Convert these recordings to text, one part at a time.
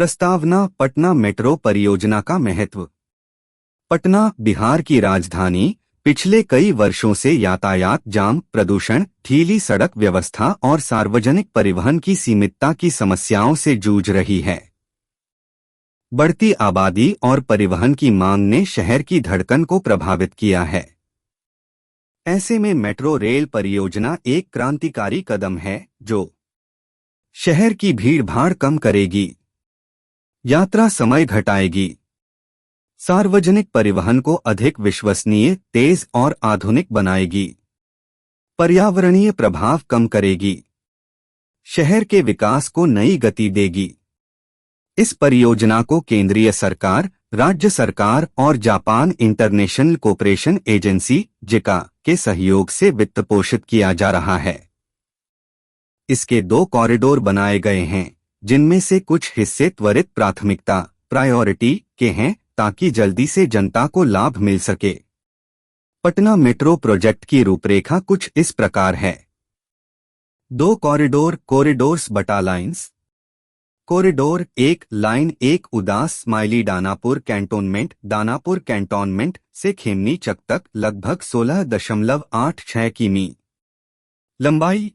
प्रस्तावना। पटना मेट्रो परियोजना का महत्व। पटना, बिहार की राजधानी, पिछले कई वर्षों से यातायात जाम, प्रदूषण, ढीली सड़क व्यवस्था और सार्वजनिक परिवहन की सीमितता की समस्याओं से जूझ रही है। बढ़ती आबादी और परिवहन की मांग ने शहर की धड़कन को प्रभावित किया है। ऐसे में मेट्रो रेल परियोजना एक क्रांतिकारी कदम है जो शहर की भीड़-भाड़ कम करेगी, यात्रा समय घटाएगी, सार्वजनिक परिवहन को अधिक विश्वसनीय, तेज और आधुनिक बनाएगी, पर्यावरणीय प्रभाव कम करेगी, शहर के विकास को नई गति देगी। इस परियोजना को केंद्रीय सरकार, राज्य सरकार और जापान इंटरनेशनल कोऑपरेशन एजेंसी (जिका) के सहयोग से वित्त पोषित किया जा रहा है। इसके 2 कॉरिडोर बनाए गए हैं, जिनमें से कुछ हिस्से त्वरित प्राथमिकता (प्रायोरिटी) के हैं ताकि जल्दी से जनता को लाभ मिल सके। पटना मेट्रो प्रोजेक्ट की रूपरेखा कुछ इस प्रकार है। 2 कॉरिडोर्स बटा लाइन्स। कॉरिडोर 1, लाइन 1 उदास स्माइली दानापुर कैंटोनमेंट से खेमनी चक तक लगभग 16.86 किमी लंबाई।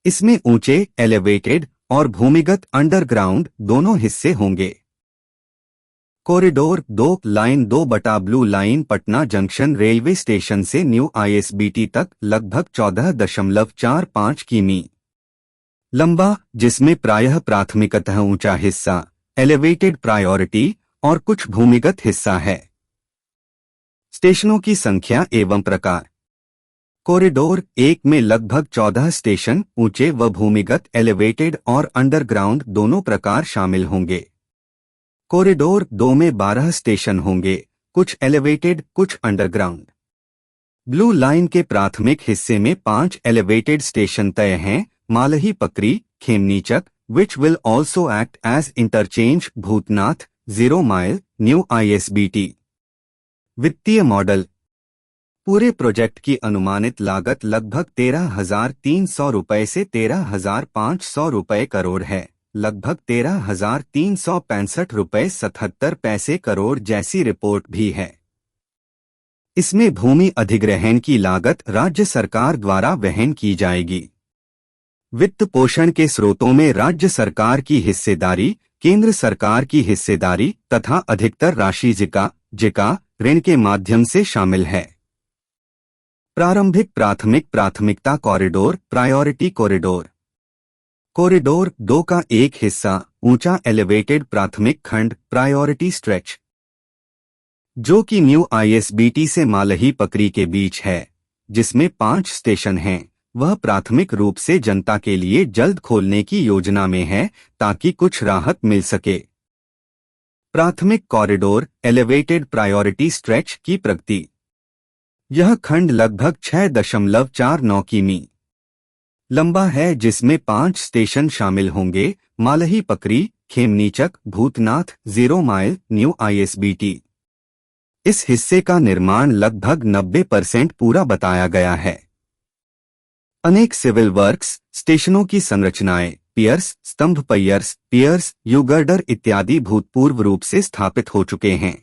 इसमें ऊंचे, एलिवेटेड और भूमिगत अंडरग्राउंड दोनों हिस्से होंगे। कॉरिडोर 2, लाइन 2 बटा blue line Patna junction railway station से न्यू आईएसबीटी तक लगभग 14.45 किमी लंबा, जिसमें प्रायः प्राथमिकतः ऊंचा हिस्सा, एलिवेटेड प्रायोरिटी और कुछ भूमिगत हिस्सा है। स्टेशनों की संख्या एवं प्रकार। कॉरिडोर 1 में लगभग 14 स्टेशन, ऊंचे व भूमिगत, एलिवेटेड और अंडरग्राउंड दोनों प्रकार शामिल होंगे। कॉरिडोर 2 में 12 स्टेशन होंगे, कुछ एलिवेटेड, कुछ अंडरग्राउंड। ब्लू लाइन के प्राथमिक हिस्से में 5 एलिवेटेड स्टेशन तय हैं: Malahi Pakri, Khemnichak, which will also act as interchange, Bhootnath, 0 mile, new ISBT. वित्तीय मॉडल। पूरे प्रोजेक्ट की अनुमानित लागत लगभग 13,300 रुपये से 13,500 रुपये करोड़ है। लगभग 13,365 रुपये 77 पैसे करोड़ जैसी रिपोर्ट भी है। इसमें भूमि अधिग्रहण की लागत राज्य सरकार द्वारा वहन की जाएगी। वित्त पोषण के स्रोतों में राज्य सरकार की हिस्सेदारी, केंद्र सरकार की हिस्सेदारी तथा अधिकतर राशि जिका ऋण के माध्यम से शामिल है। प्रारंभिक प्राथमिकता कॉरिडोर, प्रायोरिटी कॉरिडोर। कॉरिडोर 2 का एक हिस्सा, ऊंचा एलिवेटेड प्राथमिक खंड, प्रायोरिटी स्ट्रेच, जो कि न्यू आईएसबीटी से मालही पकरी के बीच है, जिसमें 5 स्टेशन हैं, वह प्राथमिक रूप से जनता के लिए जल्द खोलने की योजना में है ताकि कुछ राहत मिल सके। प्राथमिक कॉरिडोर, एलिवेटेड प्रायोरिटी स्ट्रेच की प्रगति। यह खंड लगभग 6.49 किमी लंबा है, जिसमें 5 स्टेशन शामिल होंगे: Malahi Pakri, Khemnichak, Bhootnath, 0 mile, new ISBT. इस हिस्से का निर्माण लगभग 90% पूरा बताया गया है। अनेक सिविल वर्क्स, स्टेशनों की संरचनाएं, पियर्स, स्तंभ पियर्स, यू-गर्डर इत्यादि भूतपूर्व रूप से स्थापित हो चुके हैं।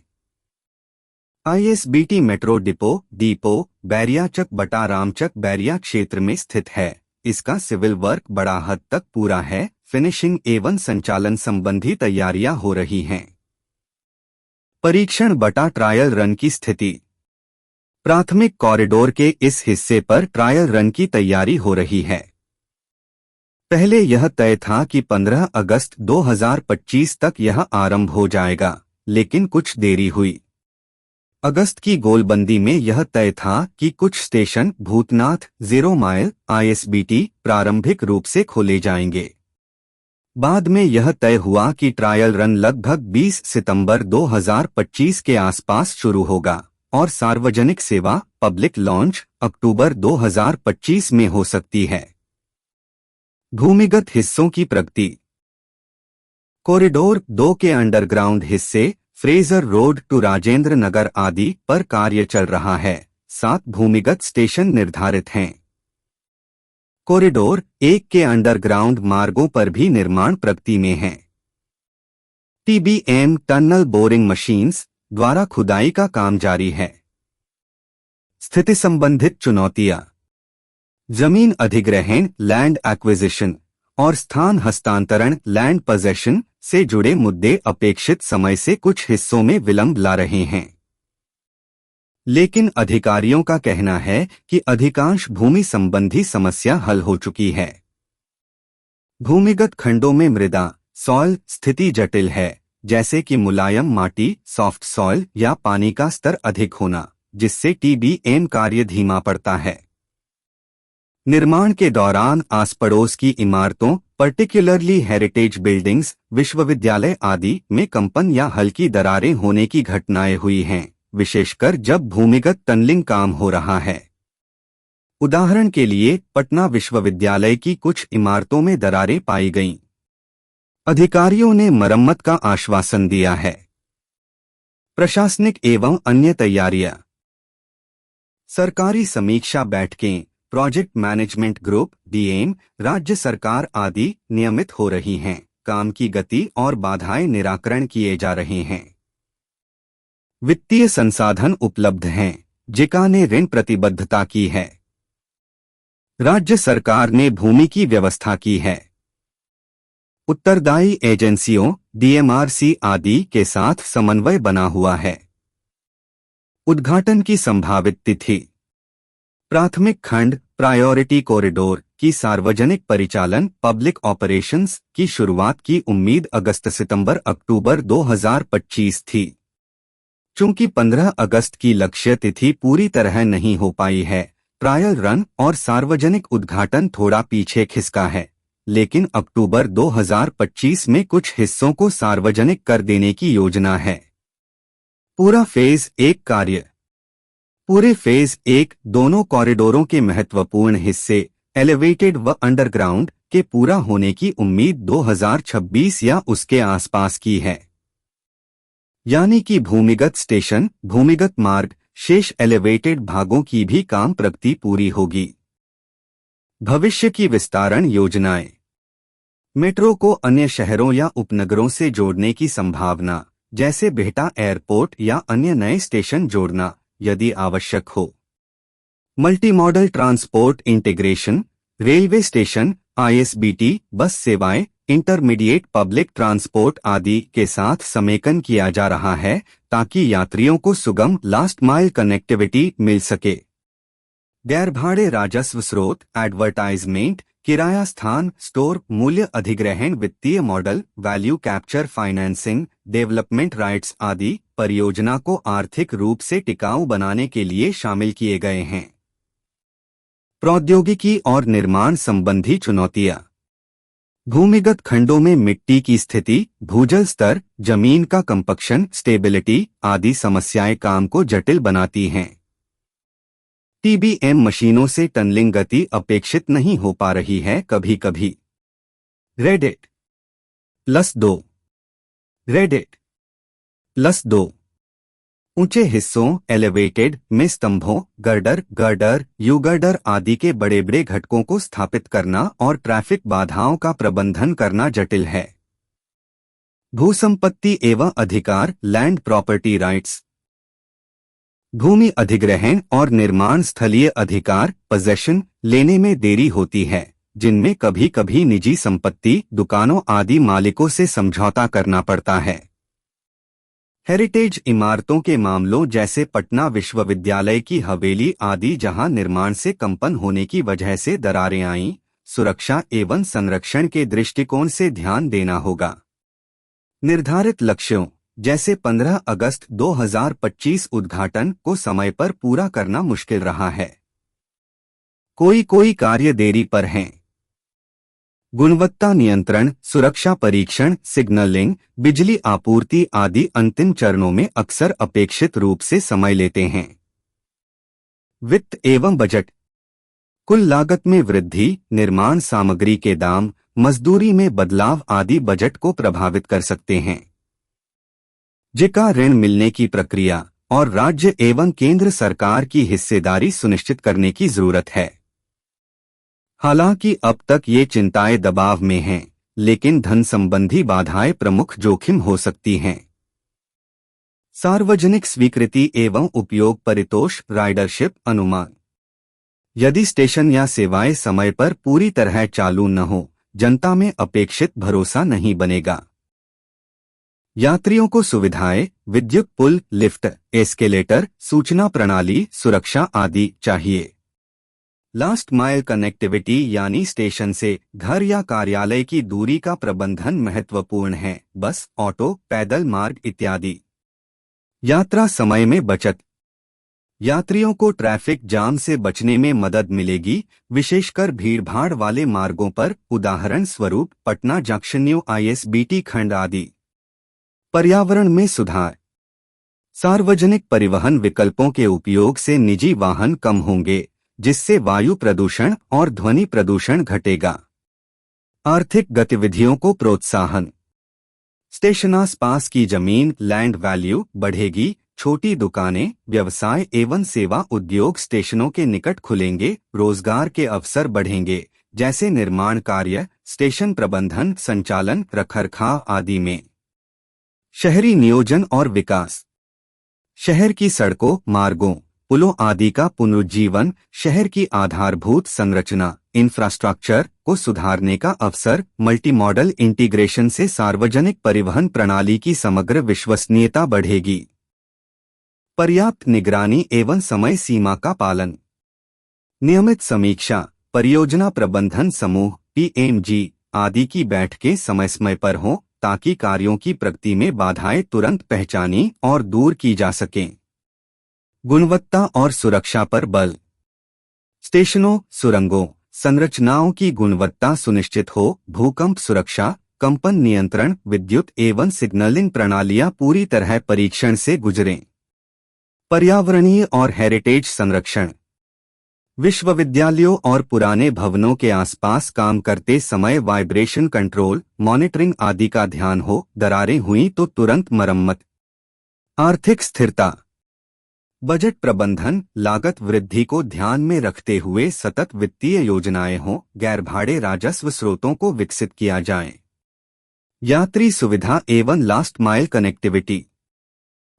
आईएसबीटी मेट्रो डिपो बैरियाचक बटा रामचक बैरिया क्षेत्र में स्थित है। इसका सिविल वर्क बड़ा हद तक पूरा है। फिनिशिंग एवं संचालन संबंधी तैयारियां हो रही हैं। परीक्षण बटा ट्रायल रन की स्थिति। प्राथमिक कॉरिडोर के इस हिस्से पर ट्रायल रन की तैयारी हो रही है। पहले यह तय था कि 15 अगस्त 2025 तक यह आरंभ हो जाएगा, लेकिन कुछ देरी हुई। अगस्त की गोलबंदी में यह तय था कि कुछ स्टेशन भूतनाथ, 0 माइल, आईएसबीटी प्रारंभिक रूप से खोले जाएंगे। बाद में यह तय हुआ कि ट्रायल रन लगभग 20 सितंबर 2025 के आसपास शुरू होगा और सार्वजनिक सेवा पब्लिक लॉन्च अक्टूबर 2025 में हो सकती है। भूमिगत हिस्सों की प्रगति। कॉरिडोर 2 के अंडरग्राउंड हिस्से Fraser road to Rajendra Nagar आदि पर कार्य चल रहा है। 7 भूमिगत स्टेशन निर्धारित हैं। कॉरिडोर 1 के अंडरग्राउंड मार्गों पर भी निर्माण प्रगति में है। टीबीएम टनल बोरिंग मशीन्स द्वारा खुदाई का काम जारी है। स्थिति संबंधित चुनौतियां। जमीन अधिग्रहण लैंड एक्विजिशन और स्थान हस्तांतरण लैंड पोजेशन से जुड़े मुद्दे अपेक्षित समय से कुछ हिस्सों में विलंब ला रहे हैं, लेकिन अधिकारियों का कहना है कि अधिकांश भूमि संबंधी समस्या हल हो चुकी है। भूमिगत खंडों में मृदा सॉइल स्थिति जटिल है, जैसे कि मुलायम माटी सॉफ्ट सॉइल या पानी का स्तर अधिक होना, जिससे टीबीएम कार्य धीमा पड़ता है। निर्माण के दौरान आस पड़ोस की इमारतों पर्टिकुलरली हेरिटेज बिल्डिंग्स विश्वविद्यालय आदि में कंपन या हल्की दरारें होने की घटनाएं हुई हैं, विशेषकर जब भूमिगत टनलिंग काम हो रहा है। उदाहरण के लिए पटना विश्वविद्यालय की कुछ इमारतों में दरारें पाई गईं। अधिकारियों ने मरम्मत का आश्वासन दिया है। प्रशासनिक एवं अन्य तैयारियां। सरकारी समीक्षा बैठकें, प्रोजेक्ट मैनेजमेंट ग्रुप डीएम, राज्य सरकार आदि नियमित हो रही हैं। काम की गति और बाधाएं निराकरण किए जा रहे हैं। वित्तीय संसाधन उपलब्ध हैं। जिका ने ऋण प्रतिबद्धता की है। राज्य सरकार ने भूमि की व्यवस्था की है। उत्तरदायी एजेंसियों डीएमआरसी आदि के साथ समन्वय बना हुआ है। उद्घाटन की संभावित तिथि। प्राथमिक खंड प्रायोरिटी कॉरिडोर की सार्वजनिक परिचालन पब्लिक ऑपरेशंस की शुरुआत की उम्मीद अगस्त-सितंबर अक्टूबर 2025 थी। चूंकि 15 अगस्त की लक्ष्य तिथि पूरी तरह नहीं हो पाई है, ट्रायल रन और सार्वजनिक उद्घाटन थोड़ा पीछे खिसका है, लेकिन अक्टूबर 2025 में कुछ हिस्सों को सार्वजनिक कर देने की योजना है। पूरा फेज 1 कार्य। पूरे फेज 1 दोनों कॉरिडोरों के महत्वपूर्ण हिस्से एलिवेटेड व अंडरग्राउंड के पूरा होने की उम्मीद 2026 या उसके आसपास की है। यानी कि भूमिगत स्टेशन, भूमिगत मार्ग, शेष एलिवेटेड भागों की भी काम प्रगति पूरी होगी। भविष्य की विस्तारण योजनाएं। मेट्रो को अन्य शहरों या उपनगरों से जोड़ने की संभावना, जैसे बिहटा एयरपोर्ट या अन्य नए स्टेशन जोड़ना यदि आवश्यक हो। Multi modal transport integration, railway station, ISBT, बस सेवाएं, इंटरमीडिएट पब्लिक ट्रांसपोर्ट आदि के साथ समेकन किया जा रहा है ताकि यात्रियों को सुगम लास्ट माइल कनेक्टिविटी मिल सके। गैर भाड़े राजस्व स्रोत, एडवर्टाइजमेंट, किराया स्थान, स्टोर, मूल्य अधिग्रहण, वित्तीय model, value capture, financing, development rights आदि परियोजना को आर्थिक रूप से टिकाऊ बनाने के लिए शामिल किए गए हैं। प्रौद्योगिकी और निर्माण संबंधी चुनौतियां। भूमिगत खंडों में मिट्टी की स्थिति, भूजल स्तर, जमीन का कंपक्शन, स्टेबिलिटी आदि समस्याएं काम को जटिल बनाती हैं। टीबीएम मशीनों से टनलिंग गति अपेक्षित नहीं हो पा रही है कभी-कभी। रेडिट +2 रेडिट +2 ऊंचे हिस्सों एलिवेटेड में स्तंभों, गर्डर, यू-गर्डर आदि के बड़े-बड़े घटकों को स्थापित करना और ट्रैफिक बाधाओं का प्रबंधन करना जटिल है। भूसंपत्ति एवं अधिकार लैंड प्रॉपर्टी राइट्स। भूमि अधिग्रहण और निर्माण स्थलीय अधिकार पोजेशन लेने में देरी होती है, जिनमें कभी-कभी निजी संपत्ति, दुकानों आदि मालिकों से समझौता करना पड़ता है। हेरिटेज इमारतों के मामलों जैसे पटना विश्वविद्यालय की हवेली आदि जहां निर्माण से कंपन होने की वजह से दरारें आईं, सुरक्षा एवं संरक्षण के दृष्टिकोण से ध्यान देना होगा। निर्धारित लक्ष्यों जैसे 15 अगस्त 2025 उद्घाटन को समय पर पूरा करना मुश्किल रहा है। कोई कार्य देरी पर हैं। गुणवत्ता नियंत्रण, सुरक्षा परीक्षण, सिग्नलिंग, बिजली आपूर्ति आदि अंतिम चरणों में अक्सर अपेक्षित रूप से समय लेते हैं। वित्त एवं बजट। कुल लागत में वृद्धि, निर्माण सामग्री के दाम, मजदूरी में बदलाव आदि बजट को प्रभावित कर सकते हैं। जिका ऋण मिलने की प्रक्रिया और राज्य एवं केंद्र सरकार की हिस्सेदारी सुनिश्चित करने की जरूरत है। हालांकि अब तक ये चिंताएं दबाव में हैं, लेकिन धन संबंधी बाधाएं प्रमुख जोखिम हो सकती हैं। सार्वजनिक स्वीकृति एवं उपयोग परितोष राइडरशिप अनुमान। यदि स्टेशन या सेवाएं समय पर पूरी तरह चालू न हो, जनता में अपेक्षित भरोसा नहीं बनेगा। यात्रियों को सुविधाएं, विद्युत पुल, लिफ्ट, एस्केलेटर, सूचना प्रणाली, सुरक्षा आदि चाहिए। लास्ट माइल कनेक्टिविटी यानी स्टेशन से घर या कार्यालय की दूरी का प्रबंधन महत्वपूर्ण है। बस, ऑटो, पैदल मार्ग इत्यादि। यात्रा समय में बचत। यात्रियों को ट्रैफिक जाम से बचने में मदद मिलेगी, विशेषकर भीड़भाड़ वाले मार्गों पर, उदाहरण स्वरूप पटना जंक्शन, न्यू ISBT खंड आदि। पर्यावरण में सुधार। सार्वजनिक परिवहन विकल्पों के उपयोग से निजी वाहन कम होंगे, जिससे वायु प्रदूषण और ध्वनि प्रदूषण घटेगा। आर्थिक गतिविधियों को प्रोत्साहन। स्टेशन आसपास की जमीन, लैंड वैल्यू बढ़ेगी, छोटी दुकानें, व्यवसाय एवं सेवा उद्योग स्टेशनों के निकट खुलेंगे, रोजगार के अवसर बढ़ेंगे, जैसे निर्माण कार्य, स्टेशन प्रबंधन, संचालन, रखरखाव आदि में। शहरी नियोजन और विकास। शहर की सड़कों, मार्गों, पुलों आदि का पुनरुज्जीवन, शहर की आधारभूत संरचना, इंफ्रास्ट्रक्चर को सुधारने का अवसर। मल्टी मॉडल इंटीग्रेशन से सार्वजनिक परिवहन प्रणाली की समग्र विश्वसनीयता बढ़ेगी। पर्याप्त निगरानी एवं समय सीमा का पालन। नियमित समीक्षा, परियोजना प्रबंधन समूह PMG आदि की बैठकें समय समय पर हों, ताकि कार्यों की प्रगति में बाधाएं तुरंत पहचानी और दूर की जा सकें। गुणवत्ता और सुरक्षा पर बल। स्टेशनों, सुरंगों, संरचनाओं की गुणवत्ता सुनिश्चित हो, भूकंप सुरक्षा, कंपन नियंत्रण, विद्युत एवं सिग्नलिंग प्रणालियां पूरी तरह परीक्षण से गुजरें। पर्यावरणीय और हेरिटेज संरक्षण। विश्वविद्यालयों और पुराने भवनों के आसपास काम करते समय वाइब्रेशन कंट्रोल, मॉनिटरिंग आदि का ध्यान हो, दरारें हुई तो तुरंत मरम्मत। आर्थिक स्थिरता। बजट प्रबंधन, लागत वृद्धि को ध्यान में रखते हुए सतत वित्तीय योजनाएं हों, गैर भाड़े राजस्व स्रोतों को विकसित किया जाए। यात्री सुविधा एवं लास्ट माइल कनेक्टिविटी।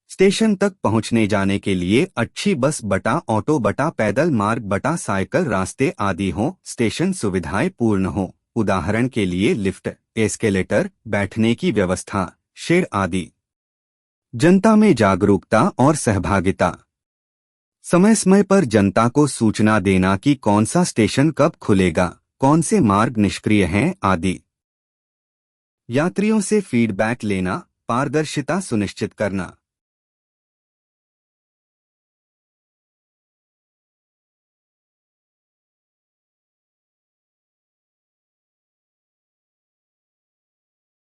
स्टेशन तक पहुंचने जाने के लिए अच्छी बस बटा ऑटो बटा पैदल मार्ग बटा साइकिल रास्ते आदि हों, स्टेशन सुविधाएं पूर्ण हों, उदाहरण के लिए लिफ्ट, एस्केलेटर, बैठने की व्यवस्था, शेड आदि। जनता में जागरूकता और सहभागिता। समय समय पर जनता को सूचना देना कि कौन सा स्टेशन कब खुलेगा, कौन से मार्ग निष्क्रिय हैं आदि। यात्रियों से फीडबैक लेना, पारदर्शिता सुनिश्चित करना।